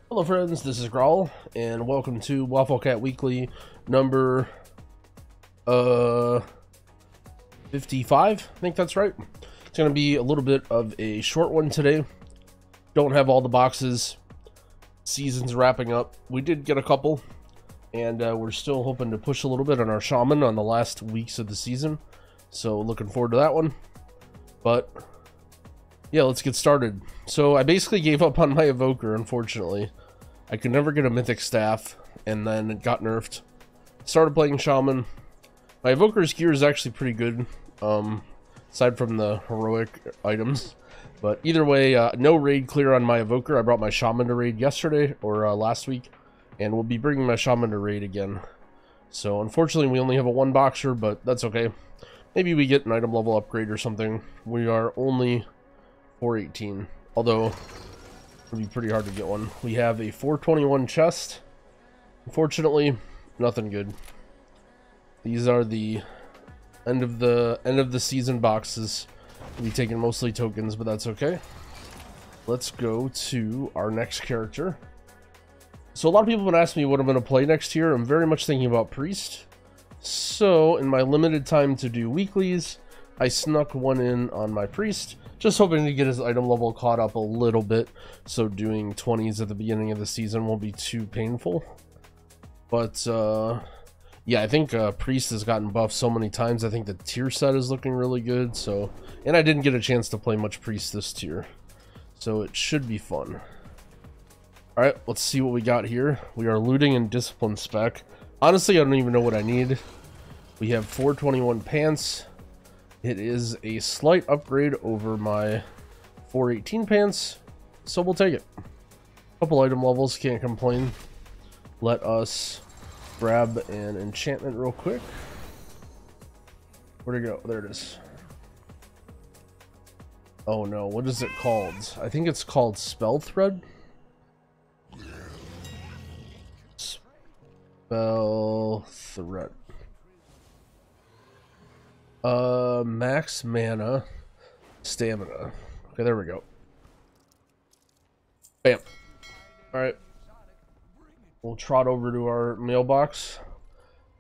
Hello friends, this is Growl, and welcome to Wafflecat Weekly number 55, I think that's right. It's going to be a little bit of a short one today. Don't have all the boxes. Season's wrapping up. We did get a couple, and we're still hoping to push a little bit on our Shaman on the last weeks of the season. So looking forward to that one. But yeah, let's get started. So I basically gave up on my Evoker, unfortunately. I could never get a Mythic Staff, and then it got nerfed. Started playing Shaman. My Evoker's gear is actually pretty good, aside from the heroic items. But either way, no raid clear on my Evoker. I brought my Shaman to raid yesterday, or last week, and we'll be bringing my Shaman to raid again. So unfortunately, we only have a one boxer, but that's okay. Maybe we get an item level upgrade or something. We are only 418, although it'll be pretty hard to get one. We have a 421 chest. Unfortunately, nothing good. These are the end of the season boxes. We'll be taking mostly tokens, but that's okay. Let's go to our next character. So a lot of people have been asking me what I'm going to play next year. I'm very much thinking about Priest. So in my limited time to do weeklies, I snuck one in on my Priest, just hoping to get his item level caught up a little bit, so doing 20s at the beginning of the season won't be too painful. But yeah, I think Priest has gotten buffed so many times. I think the tier set is looking really good. So, and I didn't get a chance to play much Priest this tier, so it should be fun. All right, let's see what we got here. We are looting and discipline spec. Honestly, I don't even know what I need. We have 421 pants. It is a slight upgrade over my 418 pants, so we'll take it. Couple item levels, can't complain. Let us grab an enchantment real quick. Where'd it go? There it is. Oh no, what is it called? I think it's called Spell Thread. Spell Thread. Max mana, stamina. Okay, there we go. Bam. Alright. We'll trot over to our mailbox.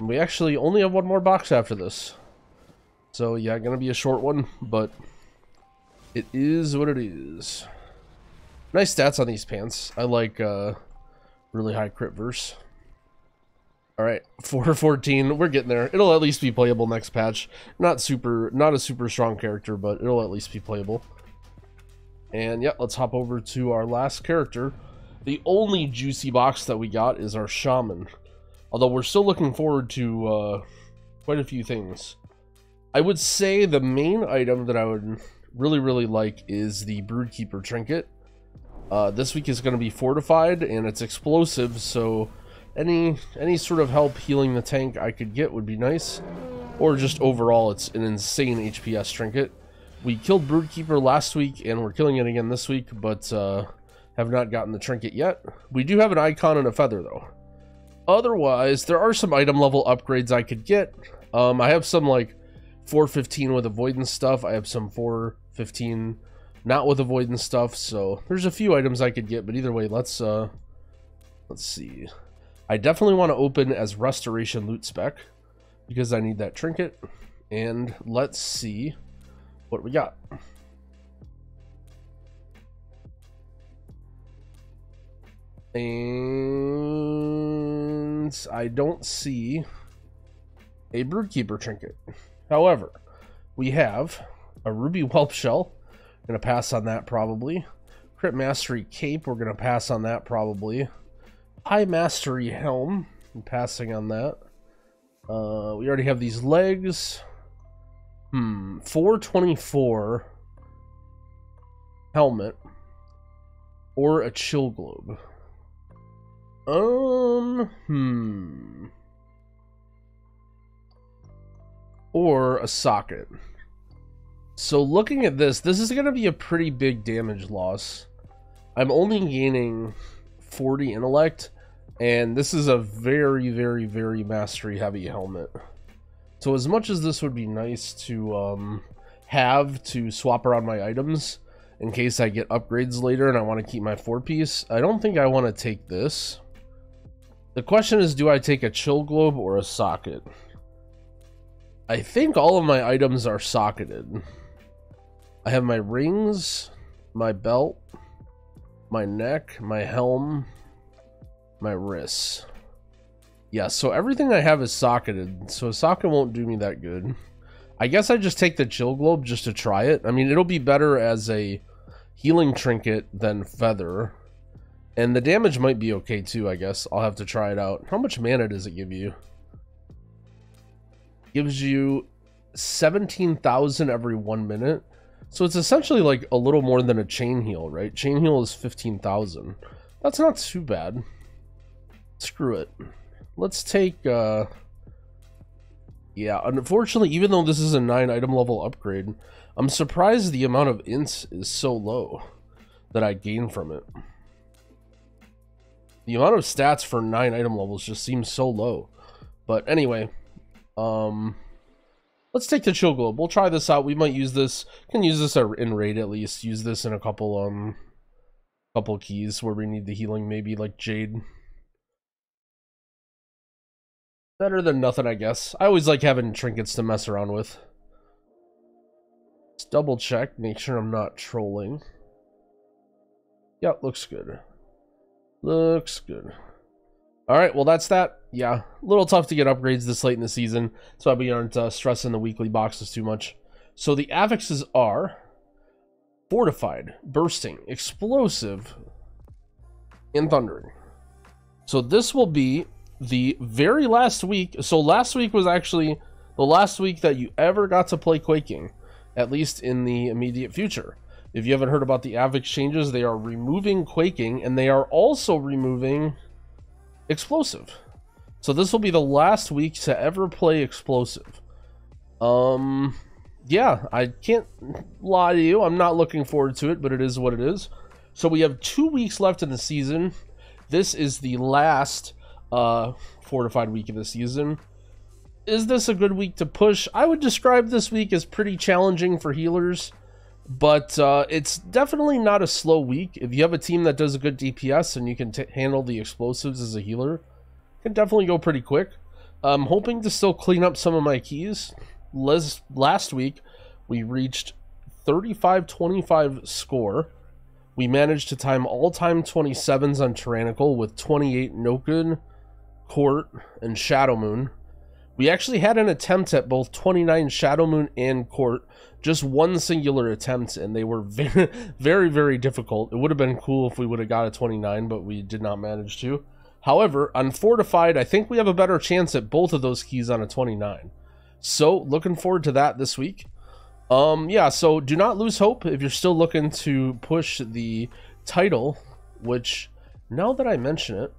We actually only have one more box after this. So yeah, gonna be a short one, but it is what it is. Nice stats on these pants. I like really high crit verse. Alright, 414, we're getting there. It'll at least be playable next patch. Not a super strong character, but it'll at least be playable. And yeah, let's hop over to our last character. The only juicy box that we got is our Shaman. Although we're still looking forward to quite a few things. I would say the main item that I would really like is the Broodkeeper trinket. This week is going to be fortified, and it's explosive, so any sort of help healing the tank I could get would be nice. Or just overall, it's an insane HPS trinket. We killed Broodkeeper last week, and we're killing it again this week, but have not gotten the trinket yet. We do have an icon and a feather, though. Otherwise, there are some item level upgrades I could get. I have some, like, 415 with avoidance stuff. I have some 415 not with avoidance stuff, so there's a few items I could get, but either way, let's see. I definitely want to open as Restoration Loot Spec, because I need that trinket. And let's see what we got. And I don't see a Broodkeeper trinket. However, we have a Ruby Whelp Shell. Gonna pass on that probably. Crit Mastery Cape, we're gonna pass on that probably. High Mastery Helm, I'm passing on that. We already have these legs. 424 helmet or a Chill Globe. Or a socket. So looking at this is going to be a pretty big damage loss. I'm only gaining 40 intellect, and this is a very mastery heavy helmet. So as much as this would be nice to have to swap around my items, in case I get upgrades later and I want to keep my 4-piece. I don't think I want to take this. The question is, do I take a chill globe or a socket? I think all of my items are socketed. I have my rings, my belt, my neck, my helm, my wrists. Yeah, so everything I have is socketed, so a socket won't do me that good. I guess I just take the chill globe just to try it. I mean, it'll be better as a healing trinket than feather. And the damage might be okay too, I guess. I'll have to try it out. How much mana does it give you? Gives you 17,000 every 1 minute. So it's essentially like a little more than a chain heal, right? Chain heal is 15,000. That's not too bad. Screw it. Let's take, yeah, unfortunately, even though this is a 9 item level upgrade, I'm surprised the amount of ints is so low that I gain from it. The amount of stats for 9 item levels just seems so low. But anyway, let's take the chill globe. We'll try this out. We might use this, can use this in raid at least. Use this in a couple keys where we need the healing, maybe like Jade. Better than nothing, I guess. I always like having trinkets to mess around with. Let's double check, make sure I'm not trolling. Yep, looks good. Looks good. Alright, well that's that. Yeah, a little tough to get upgrades this late in the season. That's why we aren't stressing the weekly boxes too much. So the affixes are Fortified, Bursting, Explosive, and Thundering. So this will be the very last week. So last week was actually the last week that you ever got to play Quaking, at least in the immediate future. If you haven't heard about the affix changes, they are removing Quaking and they are also removing Explosive. So this will be the last week to ever play Explosive. Yeah, I can't lie to you, I'm not looking forward to it, but it is what it is. So we have 2 weeks left in the season. This is the last fortified week of the season. Is this a good week to push? I would describe this week as pretty challenging for healers, but it's definitely not a slow week. If you have a team that does a good DPS and you can handle the explosives as a healer, it can definitely go pretty quick. I'm hoping to still clean up some of my keys. Last week we reached 35-25 score. We managed to time all-time 27s on Tyrannical with 28 Nokud, Court, and Shadow Moon. We actually had an attempt at both 29 Shadow Moon and Court, just one singular attempt, and they were very, very, very difficult. It would have been cool if we would have got a 29, but we did not manage to. However, on Fortified, I think we have a better chance at both of those keys on a 29. So, looking forward to that this week. Yeah, so do not lose hope if you're still looking to push the title, which, now that I mention it,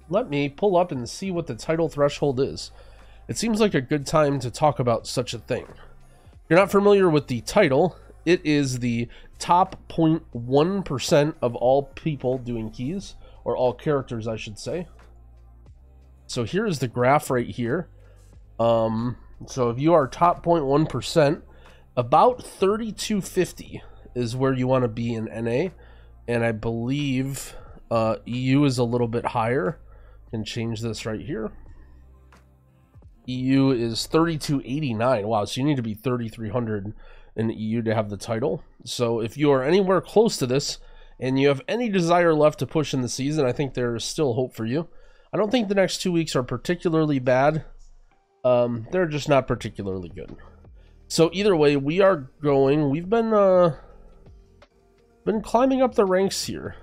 let me pull up and see what the title threshold is. It seems like a good time to talk about such a thing. If you're not familiar with the title, it is the top 0.1% of all people doing keys, or all characters, I should say. So here is the graph right here. So if you are top 0.1%, about 3250 is where you want to be in NA, and I believe EU is a little bit higher. Can change this right here. EU is 3289. Wow, so you need to be 3300 in EU to have the title. So if you are anywhere close to this and you have any desire left to push in the season, I think there is still hope for you. I don't think the next 2 weeks are particularly bad. They're just not particularly good. So either way, we are going. We've been climbing up the ranks here.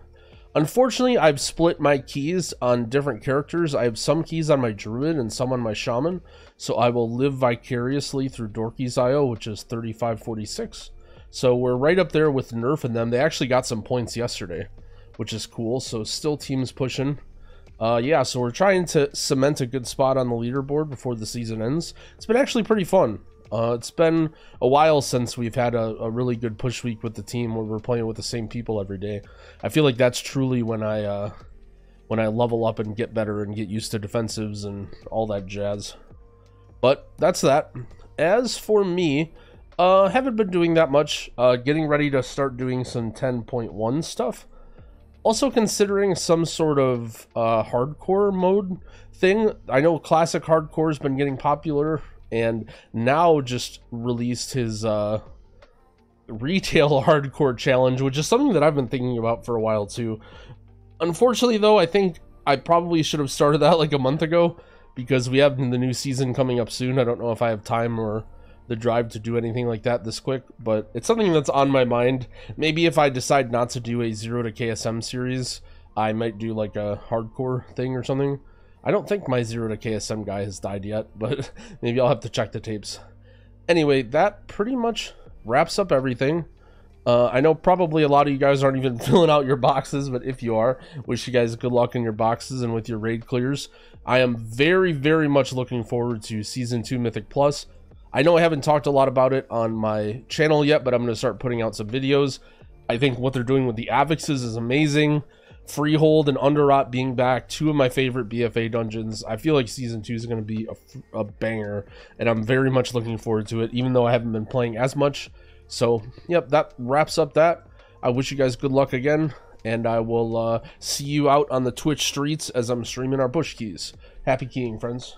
Unfortunately, I've split my keys on different characters. I have some keys on my druid and some on my shaman. So I will live vicariously through Dorky's IO, which is 3546. So we're right up there with Nerf and them. They actually got some points yesterday, which is cool. So still teams pushing. Yeah, so we're trying to cement a good spot on the leaderboard before the season ends. It's been actually pretty fun. It's been a while since we've had a really good push week with the team where we're playing with the same people every day. I feel like that's truly when I level up and get better and get used to defensives and all that jazz. But that's that. As for me, Haven't been doing that much. Getting ready to start doing some 10.1 stuff. Also considering some sort of hardcore mode thing. I know classic hardcore has been getting popular, and now just released his retail hardcore challenge, which is something that I've been thinking about for a while too. Unfortunately though, I think I probably should have started that like a month ago, because we have the new season coming up soon. I don't know if I have time or the drive to do anything like that this quick, but it's something that's on my mind. Maybe if I decide not to do a 0 to KSM series, I might do like a hardcore thing or something. I don't think my 0 to KSM guy has died yet, but maybe I'll have to check the tapes. Anyway, that pretty much wraps up everything. I know probably a lot of you guys aren't even filling out your boxes, but if you are, wish you guys good luck in your boxes and with your raid clears. I am very, very much looking forward to Season 2 Mythic Plus. I know I haven't talked a lot about it on my channel yet, but I'm going to start putting out some videos. I think what they're doing with the Avixes is amazing. Freehold and Underrot being back, two of my favorite BFA dungeons. I feel like Season 2 is going to be a banger, and I'm very much looking forward to it, even though I haven't been playing as much. So, yep, that wraps up that. I wish you guys good luck again, and I will see you out on the Twitch streets as I'm streaming our bush keys. Happy keying, friends.